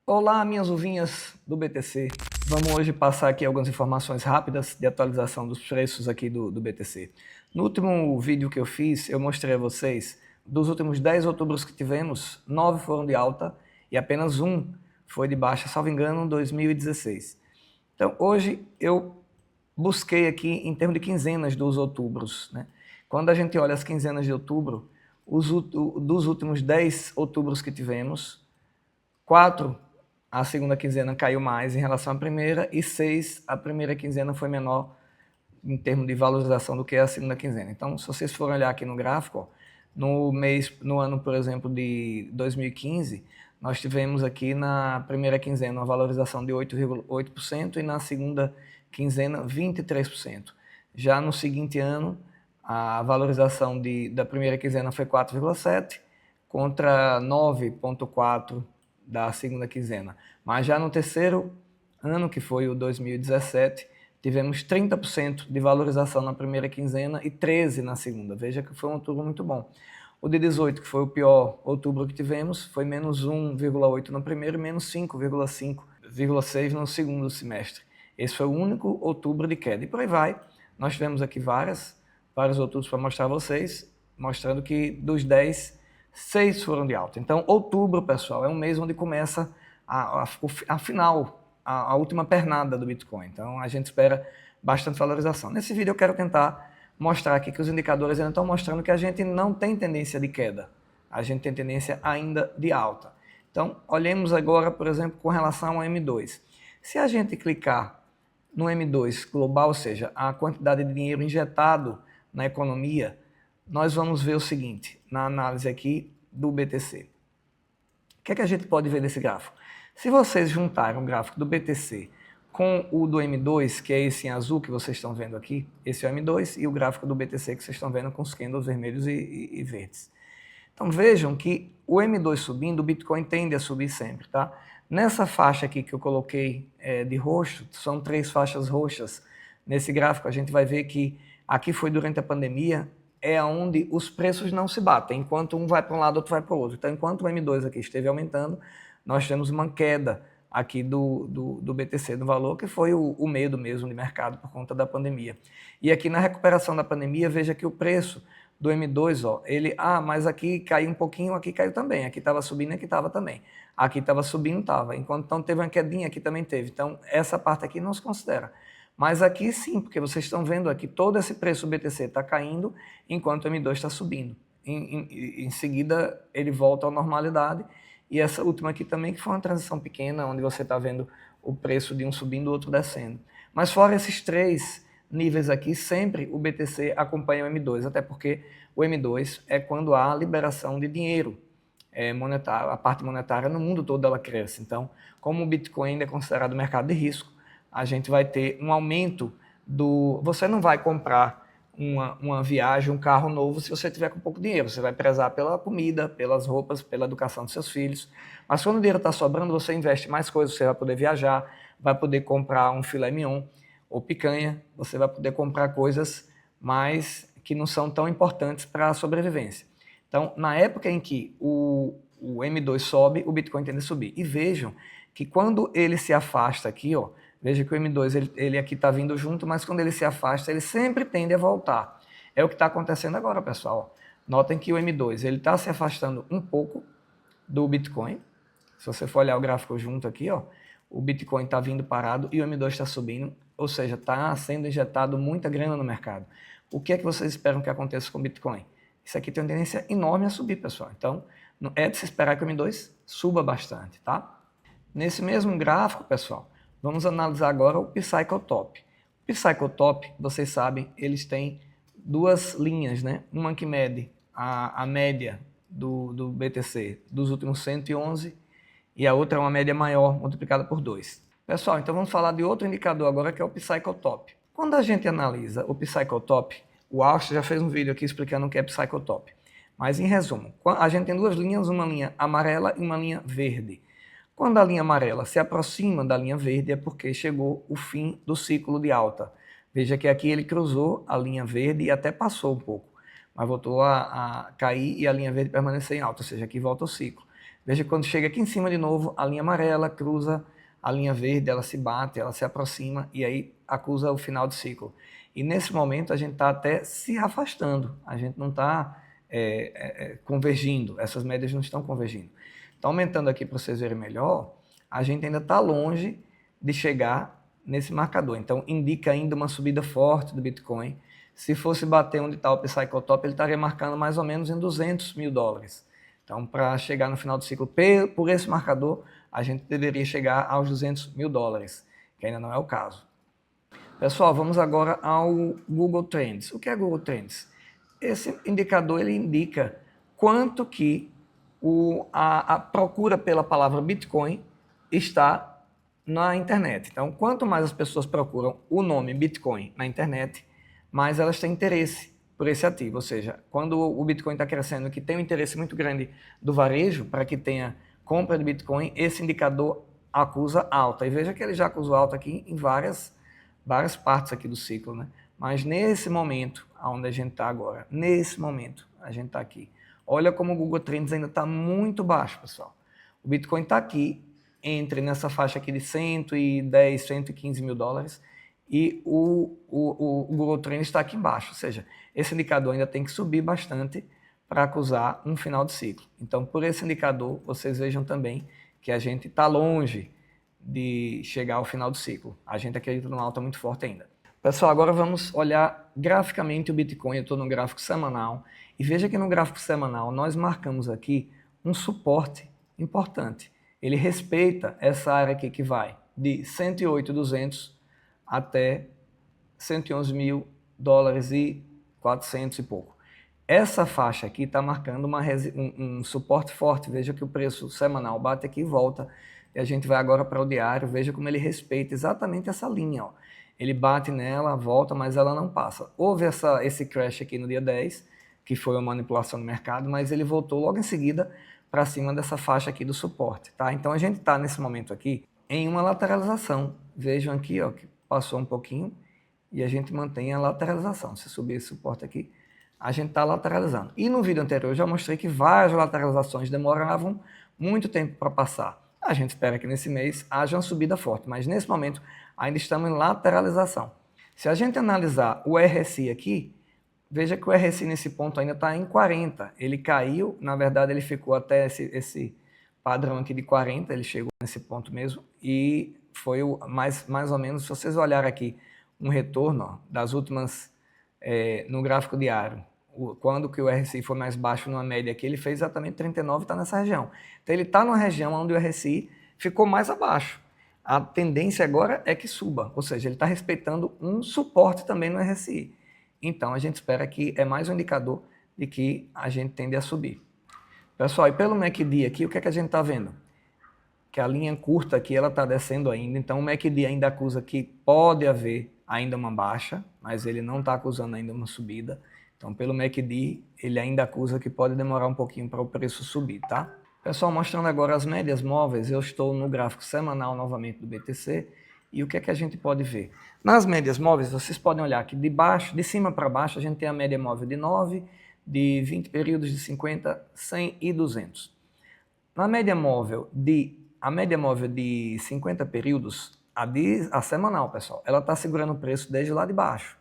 Olá, minhas uvinhas do BTC. Vamos hoje passar aqui algumas informações rápidas de atualização dos preços aqui do BTC. No último vídeo que eu fiz, eu mostrei a vocês, dos últimos 10 outubros que tivemos, 9 foram de alta e apenas um foi de baixa, salvo engano, em 2016. Então, hoje eu busquei aqui em termos de quinzenas dos outubros, né? Quando a gente olha as quinzenas de outubro, dos últimos 10 outubros que tivemos, 4 a segunda quinzena caiu mais em relação à primeira e 6 a primeira quinzena foi menor em termos de valorização do que a segunda quinzena. Então, se vocês forem olhar aqui no gráfico, ó, no ano, por exemplo, de 2015, nós tivemos aqui na primeira quinzena uma valorização de 8,8% e na segunda quinzena 23%. Já no seguinte ano, a valorização da primeira quinzena foi 4,7% contra 9,4% da segunda quinzena. Mas já no terceiro ano, que foi o 2017, tivemos 30% de valorização na primeira quinzena e 13% na segunda. Veja que foi um outubro muito bom. O de 18, que foi o pior outubro que tivemos, foi menos 1,8% no primeiro e menos 5,6% no segundo semestre. Esse foi o único outubro de queda. E por aí vai. Nós tivemos aqui vários outubros para mostrar a vocês, mostrando que dos 10, 6 foram de alta. Então, outubro, pessoal, é um mês onde começa a final, a última pernada do Bitcoin. Então, a gente espera bastante valorização. Nesse vídeo eu quero tentar mostrar aqui que os indicadores ainda estão mostrando que a gente não tem tendência de queda. A gente tem tendência ainda de alta. Então, olhemos agora, por exemplo, com relação ao M2. Se a gente clicar no M2 global, ou seja, a quantidade de dinheiro injetado na economia, nós vamos ver o seguinte, na análise aqui do BTC. O que é que a gente pode ver nesse gráfico? Se vocês juntarem o gráfico do BTC com o do M2, que é esse em azul que vocês estão vendo aqui, esse é o M2, e o gráfico do BTC que vocês estão vendo com os candles vermelhos e verdes. Então vejam que o M2 subindo, o Bitcoin tende a subir sempre, tá? Nessa faixa aqui que eu coloquei de roxo, são 3 faixas roxas. Nesse gráfico a gente vai ver que aqui foi durante a pandemia, é onde os preços não se batem, enquanto um vai para um lado, outro vai para o outro. Então, enquanto o M2 aqui esteve aumentando, nós temos uma queda aqui do BTC, do valor, que foi o medo mesmo de mercado por conta da pandemia. E aqui na recuperação da pandemia, veja que o preço do M2, ó, mas aqui caiu um pouquinho, aqui caiu também, aqui estava subindo, aqui estava também. Aqui estava subindo, estava. Enquanto então teve uma quedinha, aqui também teve. Então, essa parte aqui não se considera. Mas aqui sim, porque vocês estão vendo aqui, todo esse preço do BTC está caindo, enquanto o M2 está subindo. Em seguida, ele volta à normalidade. E essa última aqui também, que foi uma transição pequena, onde você está vendo o preço de um subindo e o outro descendo. Mas fora esses 3 níveis aqui, sempre o BTC acompanha o M2, até porque o M2 é quando há liberação de dinheiro monetário, a parte monetária no mundo todo ela cresce. Então, como o Bitcoin ainda é considerado mercado de risco, a gente vai ter um aumento Você não vai comprar uma viagem, um carro novo se você tiver com pouco dinheiro. Você vai prezar pela comida, pelas roupas, pela educação dos seus filhos. Mas quando o dinheiro está sobrando, você investe mais coisas, você vai poder viajar, vai poder comprar um filé mignon ou picanha, você vai poder comprar coisas mais que não são tão importantes para a sobrevivência. Então, na época em que o M2 sobe, o Bitcoin tende a subir. E vejam que quando ele se afasta aqui, ó, veja que o M2 ele aqui está vindo junto, mas quando ele se afasta, ele sempre tende a voltar. É o que está acontecendo agora, pessoal. Notem que o M2 ele está se afastando um pouco do Bitcoin. Se você for olhar o gráfico junto aqui, ó, o Bitcoin está vindo parado e o M2 está subindo, ou seja, está sendo injetado muita grana no mercado. O que é que vocês esperam que aconteça com o Bitcoin? Isso aqui tem uma tendência enorme a subir, pessoal. Então, é de se esperar que o M2 suba bastante, tá? Nesse mesmo gráfico, pessoal, vamos analisar agora o Psycho Top. O Psycho Top, vocês sabem, eles têm 2 linhas, né? Uma que mede a média do BTC dos últimos 111 e a outra é uma média maior multiplicada por 2. Pessoal, então vamos falar de outro indicador agora que é o Psycho Top. Quando a gente analisa o Psycho Top, o Austin já fez um vídeo aqui explicando o que é Psycho Top. Mas em resumo, a gente tem 2 linhas, uma linha amarela e uma linha verde. Quando a linha amarela se aproxima da linha verde é porque chegou o fim do ciclo de alta. Veja que aqui ele cruzou a linha verde e até passou um pouco, mas voltou a cair e a linha verde permaneceu em alta, ou seja, aqui volta o ciclo. Veja que quando chega aqui em cima de novo, a linha amarela cruza a linha verde, ela se bate, ela se aproxima e aí acusa o final do ciclo. E nesse momento a gente está até se afastando, a gente não está convergindo, essas médias não estão convergindo. Então, aumentando aqui para vocês verem melhor, a gente ainda está longe de chegar nesse marcador. Então, indica ainda uma subida forte do Bitcoin. Se fosse bater onde está o Psycho Top, ele estaria marcando mais ou menos em 200 mil dólares. Então, para chegar no final do ciclo por esse marcador, a gente deveria chegar aos 200 mil dólares, que ainda não é o caso. Pessoal, vamos agora ao Google Trends. O que é Google Trends? Esse indicador ele indica quanto que a procura pela palavra Bitcoin está na internet. Então, quanto mais as pessoas procuram o nome Bitcoin na internet, mais elas têm interesse por esse ativo. Ou seja, quando o Bitcoin está crescendo, que tem um interesse muito grande do varejo para que tenha compra de Bitcoin, esse indicador acusa alta. E veja que ele já acusou alta aqui em várias partes aqui do ciclo, né? Mas nesse momento, onde a gente está agora, nesse momento, a gente está aqui. Olha como o Google Trends ainda está muito baixo, pessoal. O Bitcoin está aqui, entre nessa faixa aqui de 110, 115 mil dólares, e o Google Trends está aqui embaixo. Ou seja, esse indicador ainda tem que subir bastante para acusar um final de ciclo. Então, por esse indicador, vocês vejam também que a gente está longe de chegar ao final do ciclo. A gente acredita numa alta muito forte ainda. Pessoal, agora vamos olhar graficamente o Bitcoin. Eu estou no gráfico semanal e veja que no gráfico semanal nós marcamos aqui um suporte importante. Ele respeita essa área aqui que vai de 108.200 até 111 mil dólares e 400 e pouco. Essa faixa aqui está marcando um suporte forte. Veja que o preço semanal bate aqui e volta. E a gente vai agora para o diário. Veja como ele respeita exatamente essa linha. Ó. Ele bate nela, volta, mas ela não passa. Houve esse crash aqui no dia 10, que foi uma manipulação do mercado, mas ele voltou logo em seguida para cima dessa faixa aqui do suporte. Tá? Então a gente está nesse momento aqui em uma lateralização. Vejam aqui ó, que passou um pouquinho e a gente mantém a lateralização. Se subir esse suporte aqui, a gente está lateralizando. E no vídeo anterior eu já mostrei que várias lateralizações demoravam muito tempo para passar. A gente espera que nesse mês haja uma subida forte, mas nesse momento ainda estamos em lateralização. Se a gente analisar o RSI aqui, veja que o RSI nesse ponto ainda está em 40. Ele caiu, na verdade ele ficou até esse padrão aqui de 40, ele chegou nesse ponto mesmo, e foi mais ou menos, se vocês olharem aqui, um retorno ó, das últimas, no gráfico diário, quando que o RSI foi mais baixo numa média aqui, ele fez exatamente 39 e está nessa região. Então ele está numa região onde o RSI ficou mais abaixo. A tendência agora é que suba, ou seja, ele está respeitando um suporte também no RSI. Então a gente espera que é mais um indicador de que a gente tende a subir. Pessoal, e pelo MACD aqui, o que é que a gente está vendo? Que a linha curta aqui ela está descendo ainda, então o MACD ainda acusa que pode haver ainda uma baixa, mas ele não está acusando ainda uma subida. Então, pelo MACD, ele ainda acusa que pode demorar um pouquinho para o preço subir, tá? Pessoal, mostrando agora as médias móveis, eu estou no gráfico semanal novamente do BTC, e o que é que a gente pode ver? Nas médias móveis, vocês podem olhar que de cima para baixo, a gente tem a média móvel de 9, de 20 períodos, de 50, 100 e 200. A média móvel de 50 períodos, a semanal, pessoal, ela está segurando o preço desde lá de baixo.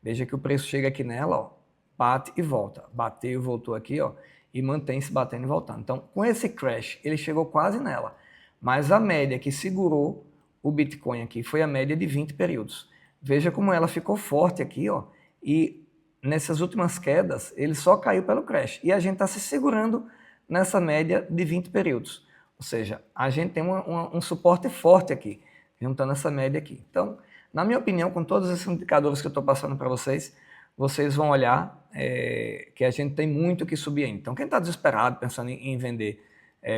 Veja que o preço chega aqui nela, ó, bate e volta. Bateu e voltou aqui, ó, e mantém-se batendo e voltando. Então, com esse crash, ele chegou quase nela. Mas a média que segurou o Bitcoin aqui foi a média de 20 períodos. Veja como ela ficou forte aqui, ó, e nessas últimas quedas, ele só caiu pelo crash. E a gente está se segurando nessa média de 20 períodos. Ou seja, a gente tem um suporte forte aqui, juntando essa média aqui. Então, na minha opinião, com todos esses indicadores que eu estou passando para vocês, vocês vão olhar que a gente tem muito que subir ainda. Então, quem está desesperado, pensando em vender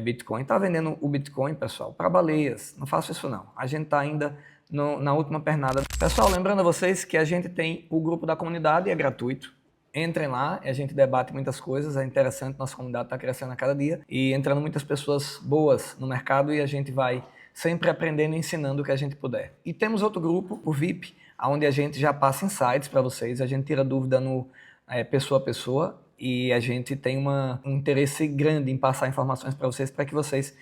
Bitcoin, está vendendo o Bitcoin, pessoal, para baleias. Não faça isso não. A gente está ainda na última pernada. Pessoal, lembrando a vocês que a gente tem o grupo da comunidade, é gratuito. Entrem lá, a gente debate muitas coisas, é interessante, nossa comunidade está crescendo a cada dia e entrando muitas pessoas boas no mercado e a gente vai sempre aprendendo e ensinando o que a gente puder. E temos outro grupo, o VIP, onde a gente já passa insights para vocês, a gente tira dúvida no pessoa a pessoa, e a gente tem um interesse grande em passar informações para que vocês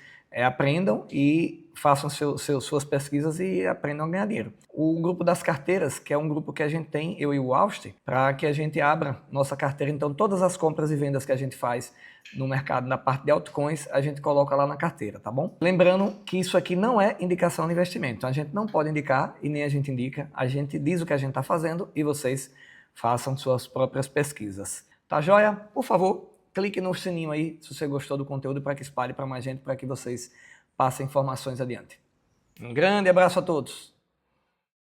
aprendam e façam suas pesquisas e aprendam a ganhar dinheiro. O grupo das carteiras, que é um grupo que a gente tem, eu e o Austin, para que a gente abra nossa carteira. Então, todas as compras e vendas que a gente faz no mercado, na parte de altcoins, a gente coloca lá na carteira, tá bom? Lembrando que isso aqui não é indicação de investimento. Então, a gente não pode indicar e nem a gente indica. A gente diz o que a gente está fazendo e vocês façam suas próprias pesquisas. Tá joia? Por favor, clique no sininho aí se você gostou do conteúdo para que espalhe para mais gente, para que vocês passem informações adiante. Um grande abraço a todos!